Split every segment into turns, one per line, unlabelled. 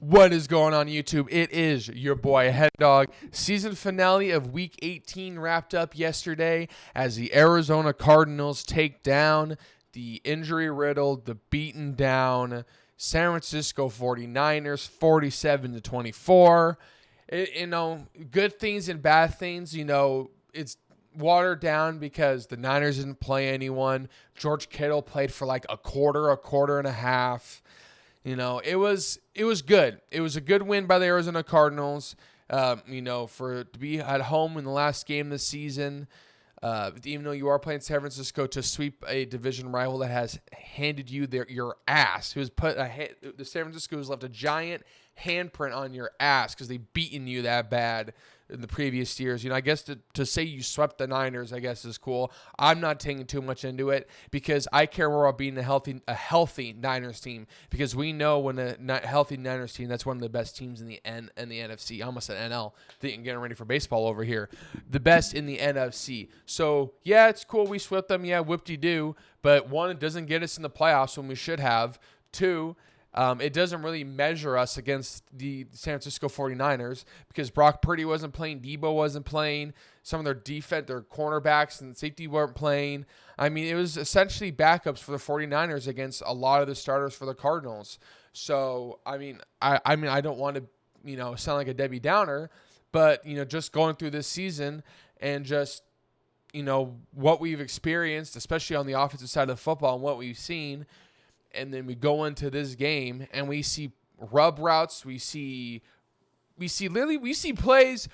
What is going on YouTube? It is your boy Head Dog. Season finale of Week 18 wrapped up yesterday as the Arizona Cardinals take down the injury-riddled, the beaten down San Francisco 49ers 47-24. Good things and bad things. It's watered down because the Niners didn't play anyone. George Kittle played for like a quarter and a half. It was good. It was a good win by the Arizona Cardinals. To be at home in the last game this season, even though you are playing San Francisco, to sweep a division rival that has handed you your ass, the San Francisco has left a giant handprint on your ass because they've beaten you that bad in the previous years. I guess to say you swept the Niners, I guess, is cool. I'm not taking too much into it because I care more about being a healthy Niners team, because we know when a healthy Niners team, that's one of the best teams in the NFC. I almost said NL. Getting ready for baseball over here. The best in the NFC. So, yeah, it's cool we swept them. Yeah, whoop-de-doo. But one, it doesn't get us in the playoffs when we should have. Two, it doesn't really measure us against the San Francisco 49ers because Brock Purdy wasn't playing, Debo wasn't playing, some of their cornerbacks and safety weren't playing. I mean, it was essentially backups for the 49ers against a lot of the starters for the Cardinals. So, I don't want to, sound like a Debbie Downer, but, just going through this season and just, what we've experienced, especially on the offensive side of the football and what we've seen. And then we go into this game and we see rub routes. We literally see plays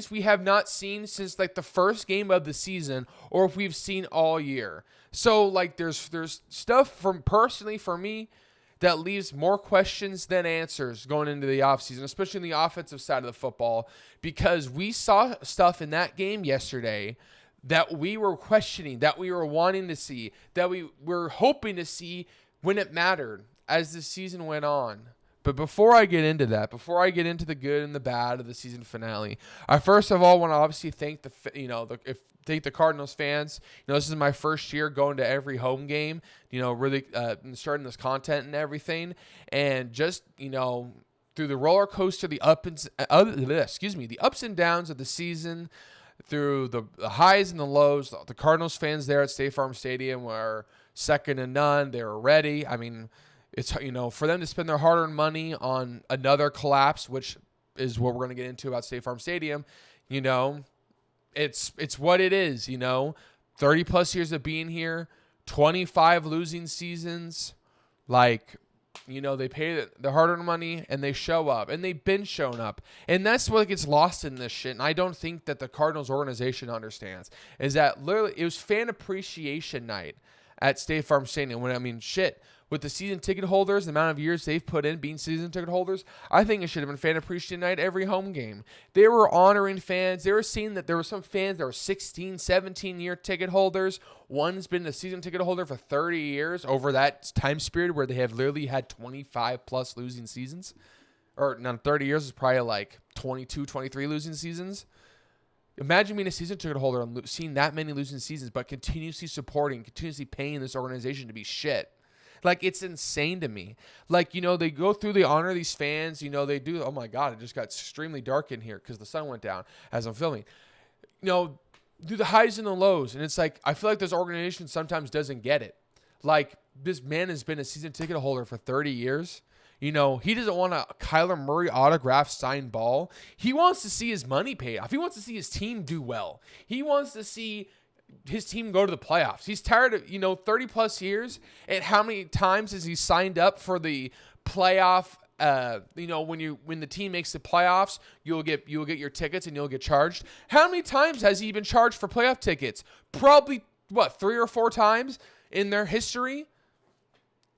we have not seen since like the first game of the season, or if we've seen all year. So like there's stuff personally for me that leaves more questions than answers going into the offseason, especially in the offensive side of the football, because we saw stuff in that game yesterday that we were questioning, that we were wanting to see, that we were hoping to see when it mattered as the season went on. But before I get into that, before I get into the good and the bad of the season finale, I first of all want to obviously thank the Cardinals fans. This is my first year going to every home game, really starting this content and everything. And just, through the roller coaster, the ups and downs of the season, through the highs and the lows, the Cardinals fans there at State Farm Stadium were second to none. They were ready. I mean, it's, for them to spend their hard-earned money on another collapse, which is what we're going to get into about State Farm Stadium, it's what it is, 30-plus years of being here, 25 losing seasons, they pay the hard-earned money, and they show up, and they've been showing up. And that's what gets lost in this shit, and I don't think that the Cardinals organization understands, is that literally it was fan appreciation night at State Farm Stadium. With the season ticket holders, the amount of years they've put in being season ticket holders, I think it should have been fan appreciation night every home game. They were honoring fans. They were seeing that there were some fans that were 16, 17-year ticket holders. One's been a season ticket holder for 30 years over that time period where they have literally had 25-plus losing seasons. Or, 30 years is probably like 22, 23 losing seasons. Imagine being a season ticket holder and seeing that many losing seasons, but continuously supporting, continuously paying this organization to be shit. It's insane to me. They go through, they honor these fans. They do. Oh, my God, it just got extremely dark in here because the sun went down as I'm filming. Do the highs and the lows. And it's like, I feel like this organization sometimes doesn't get it. This man has been a season ticket holder for 30 years. He doesn't want a Kyler Murray autograph signed ball. He wants to see his money paid off. He wants to see his team do well. He wants to see his team go to the playoffs. He's tired of, 30-plus years, and how many times has he signed up for the playoff? When the team makes the playoffs, you'll get your tickets and you'll get charged. How many times has he been charged for playoff tickets? Probably, 3 or 4 times in their history?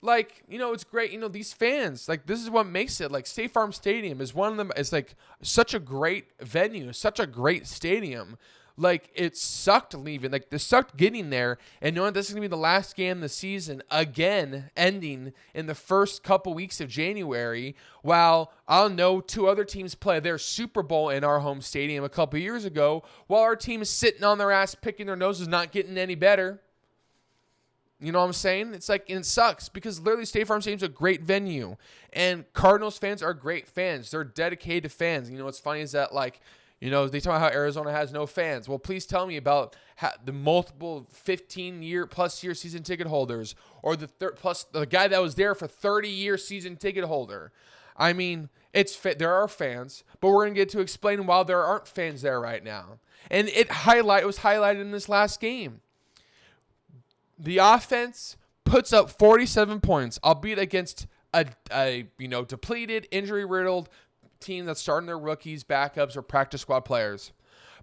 It's great. These fans, this is what makes it. State Farm Stadium is one of them. It's such a great venue, such a great stadium. It sucked leaving. It sucked getting there and knowing this is going to be the last game of the season, again, ending in the first couple weeks of January, while I'll know 2 other teams play their Super Bowl in our home stadium a couple years ago, while our team is sitting on their ass, picking their noses, not getting any better. You know what I'm saying? It's like, and it sucks because literally State Farm Stadium's a great venue, and Cardinals fans are great fans. They're dedicated fans. You know what's funny is that, like, you know, they talk about how Arizona has no fans. Well, please tell me about the multiple 15-year-plus year season ticket holders, or plus the guy that was there for 30-year season ticket holder. I mean, there are fans, but we're gonna get to explain why there aren't fans there right now. And it was highlighted in this last game. The offense puts up 47 points, albeit against a depleted, injury-riddled team that's starting their rookies, backups, or practice squad players.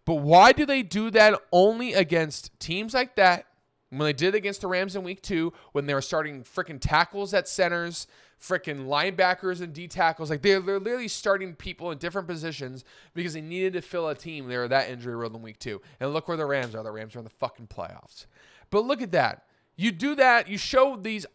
But why do they do that only against teams like that? When they did against the Rams in week 2, when they were starting freaking tackles at centers, freaking linebackers and D tackles, like they're literally starting people in different positions because they needed to fill a team. They were that injury-riddled in week 2. And look where the Rams are. The Rams are in the fucking playoffs. But look at that. You do that. You show these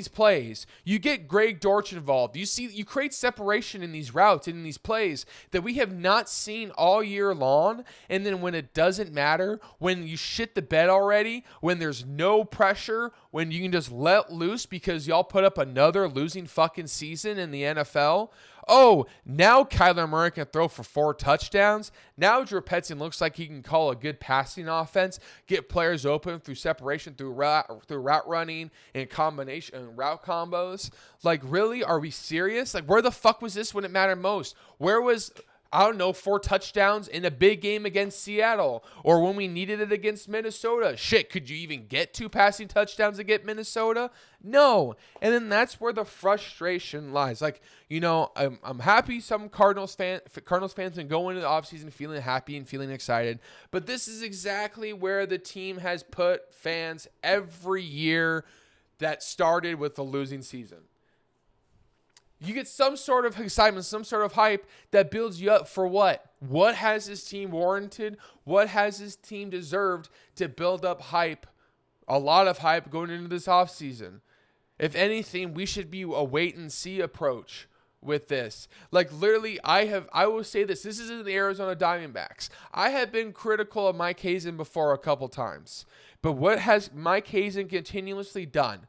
plays. You get Greg Dortch involved. You create separation in these routes and in these plays that we have not seen all year long. And then when it doesn't matter, when you shit the bed already, when there's no pressure, when you can just let loose because y'all put up another losing fucking season in the NFL. Oh, now Kyler Murray can throw for 4 touchdowns. Now Drew Petzing looks like he can call a good passing offense, get players open through separation, through route running, and combination and route combos. Like, really? Are we serious? Like, where the fuck was this when it mattered most? Where was, I don't know, 4 touchdowns in a big game against Seattle, or when we needed it against Minnesota? Shit, could you even get 2 passing touchdowns against Minnesota? No. And then that's where the frustration lies. Like, you know, I'm happy some Cardinals fans can go into the offseason feeling happy and feeling excited, but this is exactly where the team has put fans every year that started with the losing season. You get some sort of excitement, some sort of hype that builds you up for what? What has this team warranted? What has this team deserved to build up hype, a lot of hype going into this offseason? If anything, we should be a wait-and-see approach with this. Like, literally, I will say this. This is in the Arizona Diamondbacks. I have been critical of Mike Hazen before a couple times. But what has Mike Hazen continuously done?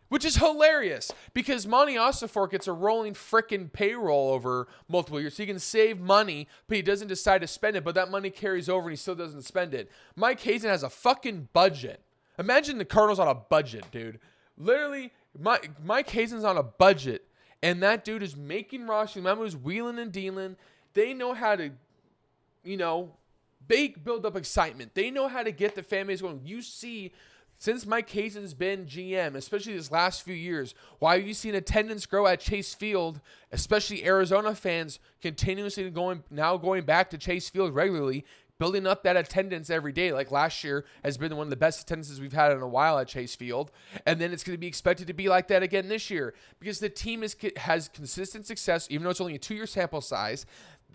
Which is hilarious because Monti gets a rolling frickin' payroll over multiple years. So he can save money, but he doesn't decide to spend it. But that money carries over and he still doesn't spend it. Mike Hazen has a fucking budget. Imagine the Cardinals on a budget, dude. Literally, Mike Hazen's on a budget. And that dude is making rosters. Remember, who's wheeling and dealing. They know how to, build up excitement. They know how to get the fan base going. You see, since Mike Hazen's been GM, especially these last few years, why have you seen attendance grow at Chase Field, especially Arizona fans continuously going back to Chase Field regularly, building up that attendance every day. Like last year has been one of the best attendances we've had in a while at Chase Field. And then it's going to be expected to be like that again this year because the team has consistent success, even though it's only a 2-year sample size.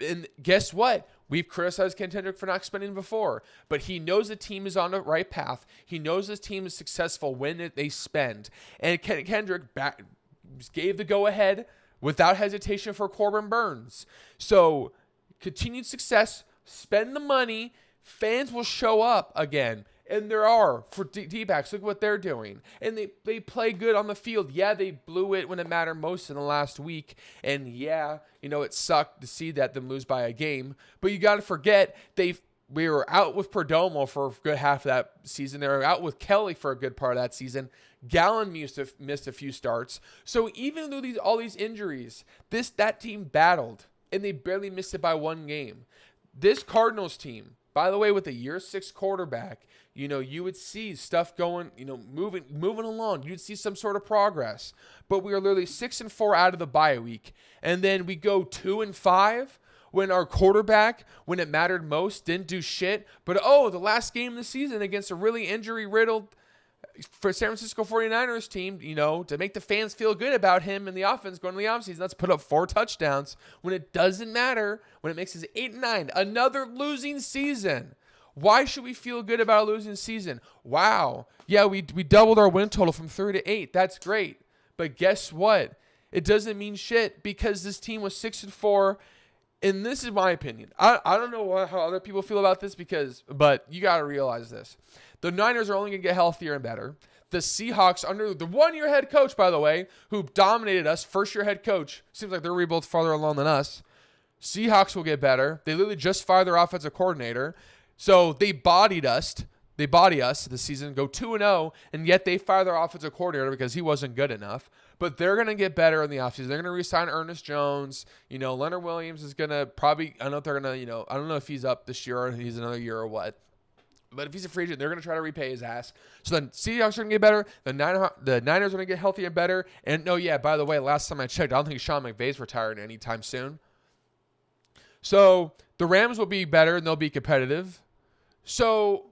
And guess what? We've criticized Ken Kendrick for not spending before, but he knows the team is on the right path. He knows his team is successful when they spend. And Ken Kendrick gave the go-ahead without hesitation for Corbin Burns. So continued success, spend the money, fans will show up again. And there are for D-backs. Look what they're doing. And they play good on the field. Yeah, they blew it when it mattered most in the last week. And yeah, it sucked to see them lose by a game. But you got to forget, we were out with Perdomo for a good half of that season. They were out with Kelly for a good part of that season. Gallen missed a few starts. So even though all these injuries, that team battled. And they barely missed it by 1 game. This Cardinals team, by the way, with a year 6 quarterback, you would see stuff going, moving along. You'd see some sort of progress. But we are literally 6-4 out of the bye week. And then we go 2-5 when our quarterback, when it mattered most, didn't do shit. But, the last game of the season against a really injury-riddled for San Francisco 49ers team, to make the fans feel good about him and the offense going to the offseason, let's put up 4 touchdowns when it doesn't matter, when it makes us 8-9, another losing season. Why should we feel good about a losing season? Wow. Yeah, we doubled our win total from 3 to 8. That's great. But guess what? It doesn't mean shit because this team was 6-4. And this is my opinion. I don't know how other people feel about this but you got to realize this. The Niners are only going to get healthier and better. the Seahawks under the one-year head coach, by the way, who dominated us, first-year head coach. Seems like they're both farther along than us. Seahawks will get better. They literally just fired their offensive coordinator. So they body us this season, go 2-0, and yet they fire their offensive coordinator because he wasn't good enough. But they're going to get better in the offseason. They're going to re-sign Ernest Jones. Leonard Williams is going to probably, I don't know if they're going to, I don't know if he's up this year or he's another year or what. But if he's a free agent, they're going to try to repay his ass. So then Seahawks are going to get better. The Niners are going to get healthy and better. And by the way, last time I checked, I don't think Sean McVay's retiring anytime soon. So the Rams will be better and they'll be competitive. So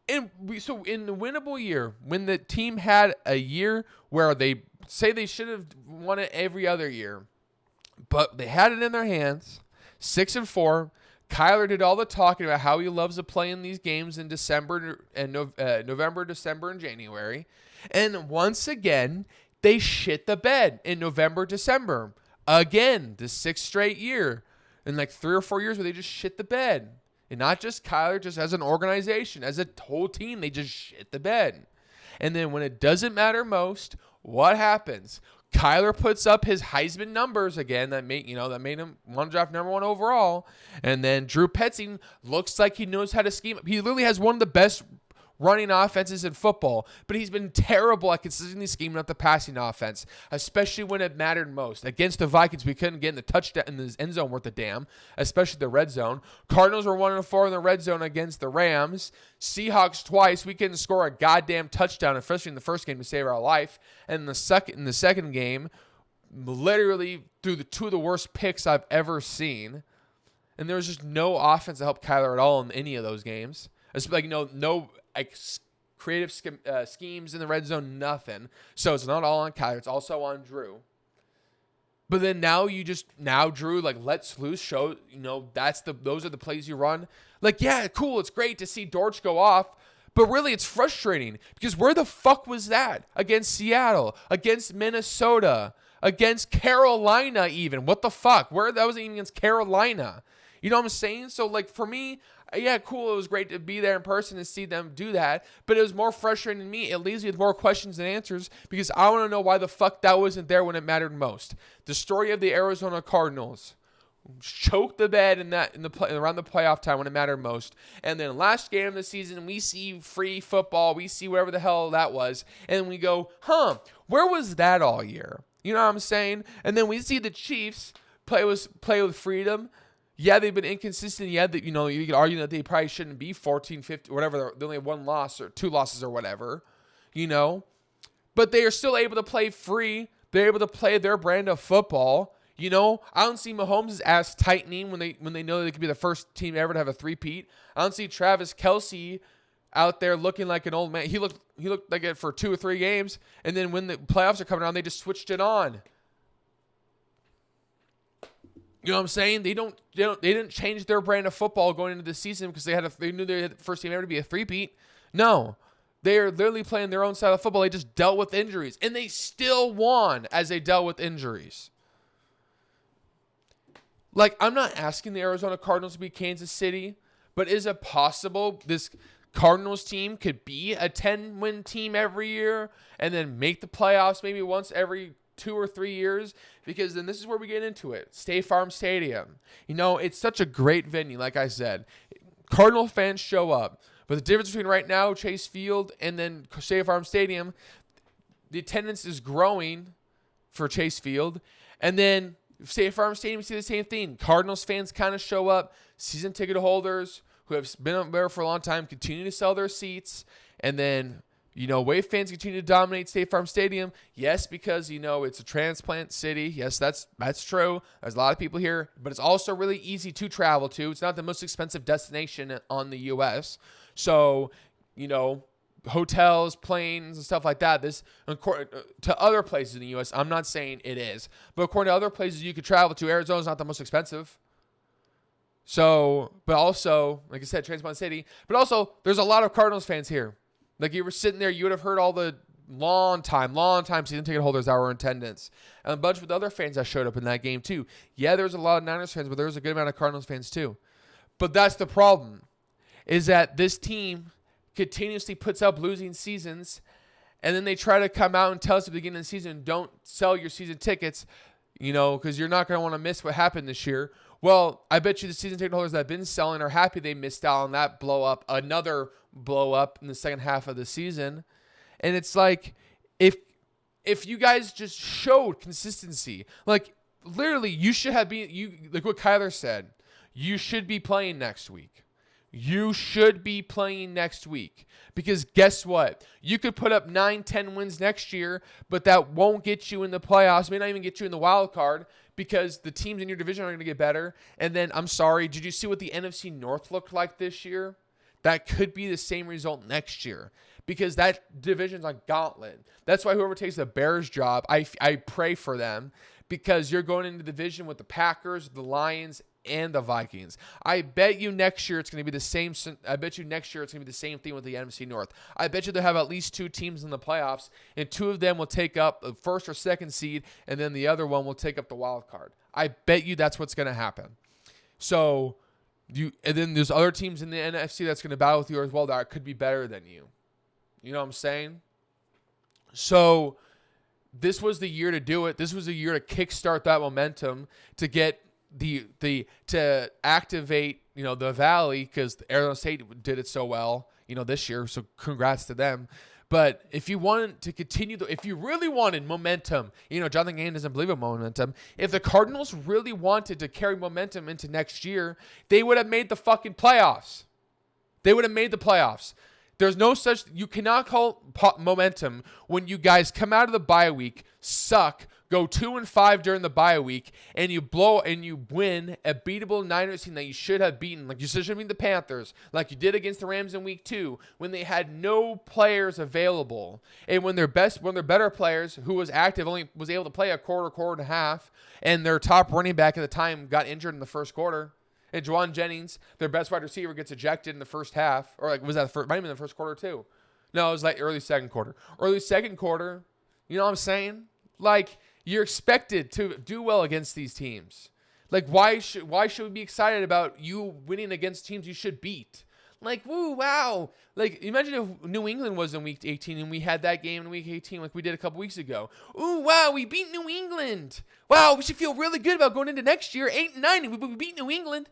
in the winnable year, when the team had a year where they say they should have won it every other year, but they had it in their hands, 6-4. Kyler did all the talking about how he loves to play in these games in December and November, December, and January. And once again, they shit the bed in November, December. Again, the 6th straight year. In like 3 or 4 years where they just shit the bed. And not just Kyler, just as an organization, as a whole team, they just shit the bed. And then when it doesn't matter most, what happens? Kyler puts up his Heisman numbers again that made him want to draft number 1 overall. And then Drew Petzing looks like he knows how to scheme. He literally has one of the best running offenses in football, but he's been terrible at consistently scheming up the passing offense, especially when it mattered most. Against the Vikings, we couldn't get in the touchdown in the end zone worth a damn, especially the red zone. Cardinals were 1-4 in the red zone against the Rams. Seahawks twice, we couldn't score a goddamn touchdown, especially in the first game to save our life. And in the second game, literally through the 2 of the worst picks I've ever seen. And there was just no offense to help Kyler at all in any of those games. It's like no creative schemes in the red zone, nothing. So it's not all on Kyler. It's also on Drew. But then now Drew lets loose, show those are the plays you run. Yeah, cool. It's great to see Dortch go off, but really it's frustrating because where the fuck was that against Seattle, against Minnesota, against Carolina even? What the fuck? Where that wasn't even against Carolina. You know what I'm saying? So for me, yeah, cool. It was great to be there in person and see them do that. But it was more frustrating to me. It leaves me with more questions than answers because I want to know why the fuck that wasn't there when it mattered most. The story of the Arizona Cardinals choked the bed around the playoff time when it mattered most. And then last game of the season, we see free football. We see whatever the hell that was. And we go, where was that all year? You know what I'm saying? And then we see the Chiefs play with freedom. Yeah, they've been inconsistent. Yeah, you could argue that they probably shouldn't be 14, 15, whatever. They only have 1 loss or 2 losses or whatever, But they are still able to play free. They're able to play their brand of football. I don't see Mahomes' ass tightening when they know they could be the first team ever to have a three-peat. I don't see Travis Kelce out there looking like an old man. He looked like it for 2 or 3 games, and then when the playoffs are coming around, they just switched it on. You know what I'm saying? They didn't change their brand of football going into the season because they knew they had the first team ever to be a three-peat. No. They are literally playing their own style of football. They just dealt with injuries. And they still won as they dealt with injuries. I'm not asking the Arizona Cardinals to be Kansas City, but is it possible this Cardinals team could be a 10-win team every year and then make the playoffs maybe once every 2 or 3 years? Because then this is where we get into it. State Farm Stadium. It's such a great venue, like I said. Cardinal fans show up. But the difference between right now, Chase Field, and then State Farm Stadium, the attendance is growing for Chase Field. And then State Farm Stadium, you see the same thing. Cardinals fans kind of show up. Season ticket holders who have been up there for a long time continue to sell their seats. And then Wave fans continue to dominate State Farm Stadium. Yes, because, it's a transplant city. Yes, that's true. There's a lot of people here. But it's also really easy to travel to. It's not the most expensive destination on the U.S. So, hotels, planes, and stuff like that. This, to other places in the U.S., I'm not saying it is. But according to other places you could travel to, Arizona's not the most expensive. So, but also, like I said, transplant city. But also, there's a lot of Cardinals fans here. You were sitting there, you would have heard all the long time season ticket holders that were in attendance. And a bunch of other fans that showed up in that game too. Yeah, there's a lot of Niners fans, but there's a good amount of Cardinals fans too. But that's the problem, is that this team continuously puts up losing seasons, And then they try to come out and tell us at the beginning of the season, don't sell your season tickets, because you're not going to want to miss what happened this year. Well, I bet you the season ticket holders that have been selling are happy they missed out on that blow up, another blow up in the second half of the season. And it's like, if you guys just showed consistency, like literally you should have been, like what Kyler said, you should be playing next week. You should be playing next week because guess what? You could put up 9-10 wins next year, but that won't get you in the playoffs. May not even get you in the wild card because the teams in your division are going to get better. And then, I'm sorry, did you see what the NFC North looked like this year? That could be the same result next year because that division's a gauntlet. That's why whoever takes the Bears job, I pray for them because you're going into the division with the Packers, the Lions, and the Vikings. I bet you next year it's going to be the same. I bet you next year it's going to be the same thing with the NFC North. I bet you they'll have at least 2 teams in the playoffs, and 2 of them will take up the first or second seed, and then the other one will take up the wild card. I bet you that's what's going to happen. So, and then there's other teams in the NFC that's going to battle with you as well that could be better than you. You know what I'm saying? So, this was the year to do it. This was the year to kickstart that momentum to get to activate, the Valley because Arizona State did it so well, this year. So congrats to them. But if you wanted to continue, if you really wanted momentum, Jonathan Gannon doesn't believe in momentum. If the Cardinals really wanted to carry momentum into next year, they would have made the fucking playoffs. They would have made the playoffs. There's no such, you cannot call momentum when you guys come out of the bye week, suck, go 2-5 during the bye week, and you win a beatable Niners team that you should have beaten. Like you should have beaten the Panthers, like you did against the Rams in week 2, when they had no players available. And when their better players, who was active, only was able to play a quarter and a half, and their top running back at the time got injured in the first quarter. And Juwan Jennings, their best wide receiver, gets ejected in the first half. Or was that might have been the first quarter too. No, it was like early second quarter. Early second quarter, you know what I'm saying? Like, you're expected to do well against these teams. Like, why should we be excited about you winning against teams you should beat? Like, woo, wow. Like, imagine if New England was in week 18 and we had that game in week 18 like we did a couple weeks ago. Ooh, wow, we beat New England. Wow, we should feel really good about going into next year, 8-9, and we beat New England.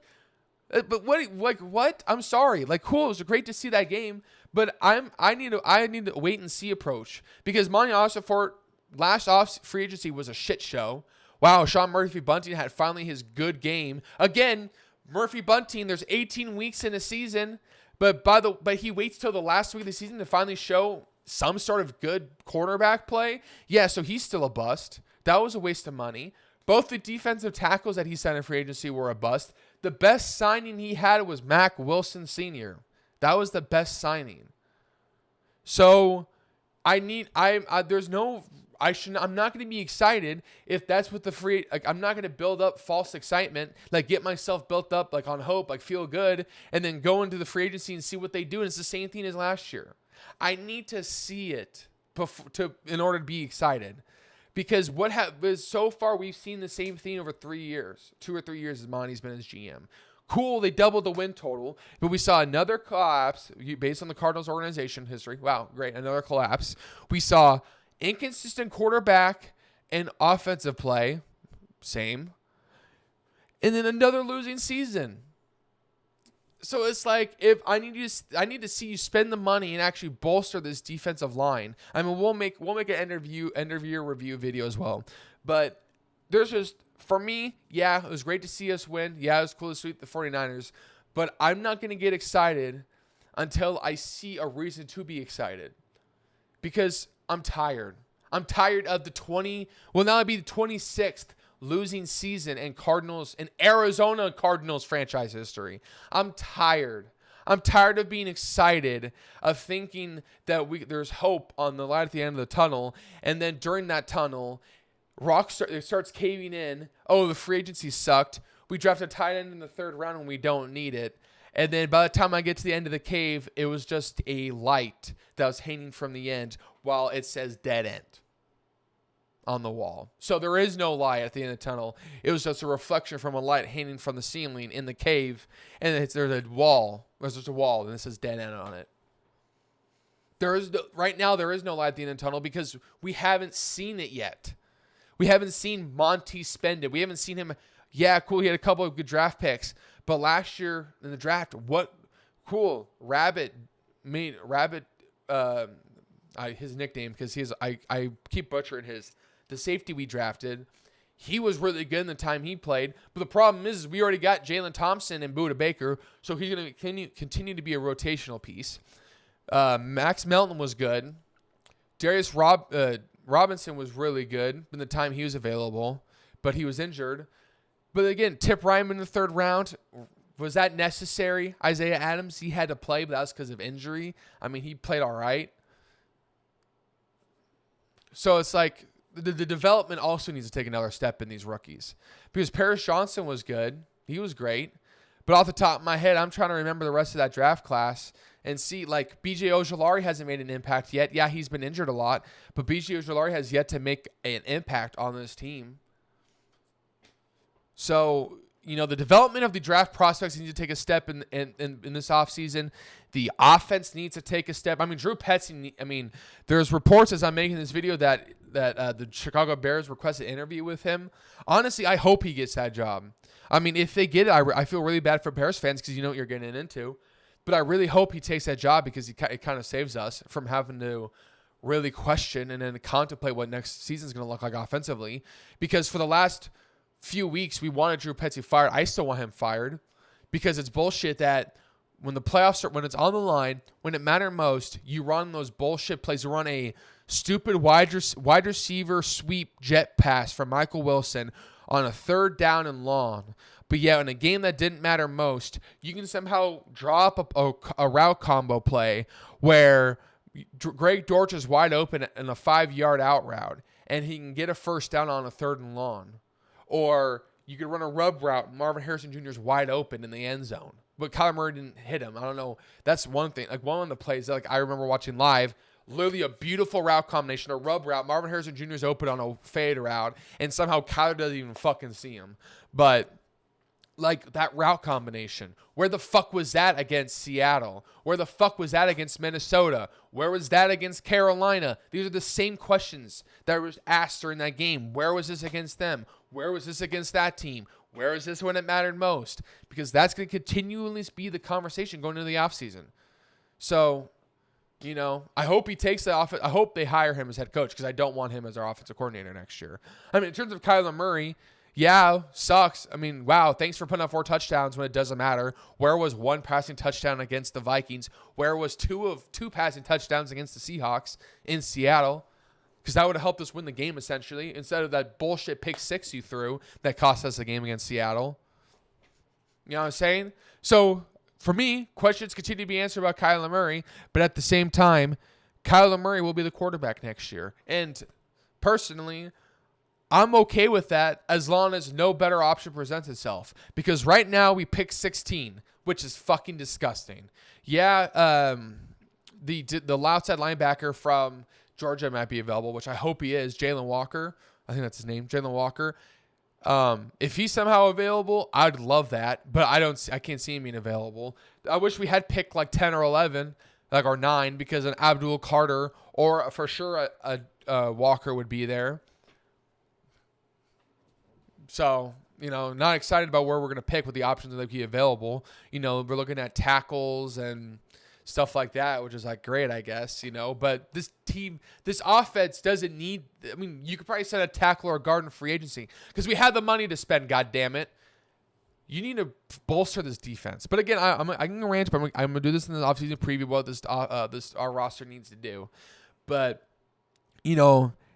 But what? I'm sorry. Like, cool, it was great to see that game, but I need to wait and see approach because Monti Ossenfort last off free agency was a shit show. Wow, Sean Murphy-Bunting had finally his good game. Again, Murphy-Bunting, there's 18 weeks in a season, but he waits till the last week of the season to finally show some sort of good quarterback play. Yeah, so he's still a bust. That was a waste of money. Both the defensive tackles that he signed in free agency were a bust. The best signing he had was Mack Wilson Sr. That was the best signing. So I'm not going to be excited if that's what I'm not going to build up false excitement, like get myself built up like on hope, like feel good, and then go into the free agency and see what they do. And it's the same thing as last year. I need to see it in order to be excited. Because so far we've seen the same thing over 3 years, 2 or 3 years as Monty's been as GM. Cool, they doubled the win total, but we saw another collapse based on the Cardinals organization history. Wow, great, another collapse. We saw inconsistent quarterback and offensive play, same. And then another losing season. So it's like, if I need to see you spend the money and actually bolster this defensive line. I mean, we'll make an end of year review video as well. But there's just, for me, yeah, it was great to see us win. Yeah, it was cool to sweep the 49ers. But I'm not going to get excited until I see a reason to be excited. Because I'm tired. I'm tired of now it'd be the 26th losing season in Arizona Cardinals franchise history. I'm tired. I'm tired of being excited, of thinking that there's hope on the light at the end of the tunnel, and then during that tunnel, it starts caving in. Oh, the free agency sucked. We drafted a tight end in the 3rd round and we don't need it. And then by the time I get to the end of the cave, it was just a light that was hanging from the end while it says dead end on the wall. So there is no light at the end of the tunnel. It was just a reflection from a light hanging from the ceiling in the cave. And there's a wall. There's just a wall and it says dead end on it. Right now there is no light at the end of the tunnel because we haven't seen it yet. We haven't seen Monti spend it. We haven't seen him. Yeah, cool. He had a couple of good draft picks, but last year in the draft, what cool Rabbit. His nickname because I keep butchering the safety we drafted. He was really good in the time he played, but the problem is we already got Jalen Thompson and Budda Baker, so he's going to continue to be a rotational piece. Max Melton was good. Darius Robinson was really good in the time he was available, but he was injured. But again, Tip Ryan in the third round, was that necessary? Isaiah Adams, he had to play, but that was because of injury. I mean, he played all right. So it's like the development also needs to take another step in these rookies. Because Paris Johnson was good. He was great. But off the top of my head, I'm trying to remember the rest of that draft class and see, like, B.J. Ojulari hasn't made an impact yet. Yeah, he's been injured a lot, but B.J. Ojulari has yet to make an impact on this team. So, the development of the draft prospects needs to take a step in this offseason. The offense needs to take a step. I mean, Drew Petzing, there's reports as I'm making this video that the Chicago Bears requested an interview with him. Honestly, I hope he gets that job. I mean, if they get it, I feel really bad for Bears fans because you know what you're getting into. But I really hope he takes that job because it kind of saves us from having to really question and then contemplate what next season is going to look like offensively. Because for the last few weeks, we wanted Drew Petzing fired. I still want him fired because it's bullshit that when the playoffs are, when it's on the line, when it matters most, you run those bullshit plays. You run a stupid wide receiver sweep jet pass from Michael Wilson on a third down and long. But yeah, in a game that didn't matter most, you can somehow draw up a route combo play where Greg Dortch is wide open in a 5-yard out route, and he can get a first down on a third and long. Or you could run a rub route, and Marvin Harrison Jr. is wide open in the end zone. But Kyler Murray didn't hit him. I don't know. That's one thing. Like, one of the plays that I remember watching live, literally a beautiful route combination, a rub route. Marvin Harrison Jr. is open on a fade route, and somehow Kyler doesn't even fucking see him. But like that route combination, where the fuck was that against Seattle? Where the fuck was that against Minnesota? Where was that against Carolina? These are the same questions that were asked during that game. Where was this against them? Where was this against that team? Where is this when it mattered most? Because that's going to continually be the conversation going into the offseason. So, I hope he takes the offense. I hope they hire him as head coach because I don't want him as our offensive coordinator next year. I mean, in terms of Kyler Murray, yeah, sucks. I mean, wow, thanks for putting up 4 touchdowns when it doesn't matter. Where was 1 passing touchdown against the Vikings? Where was 2 passing touchdowns against the Seahawks in Seattle? Because that would have helped us win the game, essentially, instead of that bullshit pick 6 you threw that cost us the game against Seattle. You know what I'm saying? So, for me, questions continue to be answered about Kyler Murray, but at the same time, Kyler Murray will be the quarterback next year. And personally, I'm okay with that as long as no better option presents itself. Because right now, we pick 16, which is fucking disgusting. Yeah, the outside linebacker from Georgia might be available, which I hope he is. Jalen Walker. I think that's his name. Jalen Walker. If he's somehow available, I'd love that, but I can't see him being available. I wish we had picked like 10 or 11, or 9, because an Abdul Carter or for sure a Walker would be there. So, not excited about where we're going to pick with the options that be available. We're looking at tackles and stuff like that, which is like great, I guess, but this offense doesn't need, you could probably send a tackle or a guard in free agency because we have the money to spend, goddammit. You need to bolster this defense. But again, I'm going to rant, but I'm going to do this in the offseason preview, what our roster needs to do. But,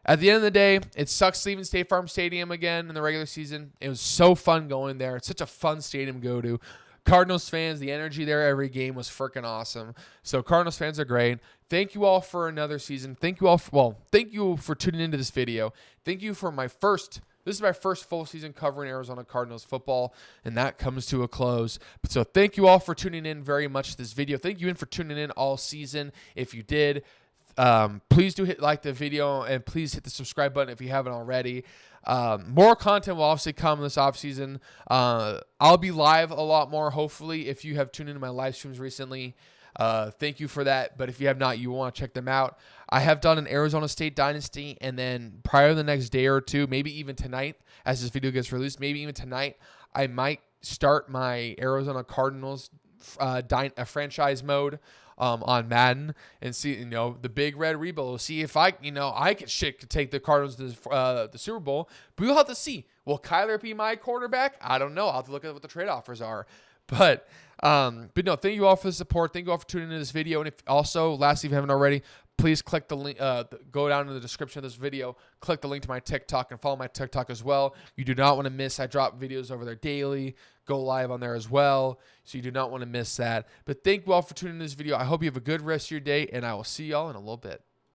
at the end of the day, it sucks leaving State Farm Stadium again in the regular season. It was so fun going there. It's such a fun stadium to go to. Cardinals fans, the energy there every game was freaking awesome. So Cardinals fans are great. Thank you all for another season. Thank you for tuning into this video. Thank you for this is my first full season covering Arizona Cardinals football, and that comes to a close. So thank you all for tuning in very much to this video. Thank you for tuning in all season. If you did, please do hit like the video, and please hit the subscribe button if you haven't already. More content will obviously come this offseason. I'll be live a lot more, hopefully, if you have tuned into my live streams recently. Thank you for that. But if you have not, you want to check them out. I have done an Arizona State Dynasty, and then prior to the next day or two, maybe even tonight, as this video gets released, maybe even tonight, I might start my Arizona Cardinals franchise mode on Madden and see, the big red rebuild. See if I could take the Cardinals to the Super Bowl. But we'll have to see. Will Kyler be my quarterback? I don't know. I'll have to look at what the trade offers are. But no, thank you all for the support. Thank you all for tuning into this video. And if also, lastly, if you haven't already, please click the link, go down in the description of this video, click the link to my TikTok and follow my TikTok as well. You do not want to miss, I drop videos over there daily, go live on there as well. So you do not want to miss that. But thank you all for tuning into this video. I hope you have a good rest of your day, and I will see y'all in a little bit.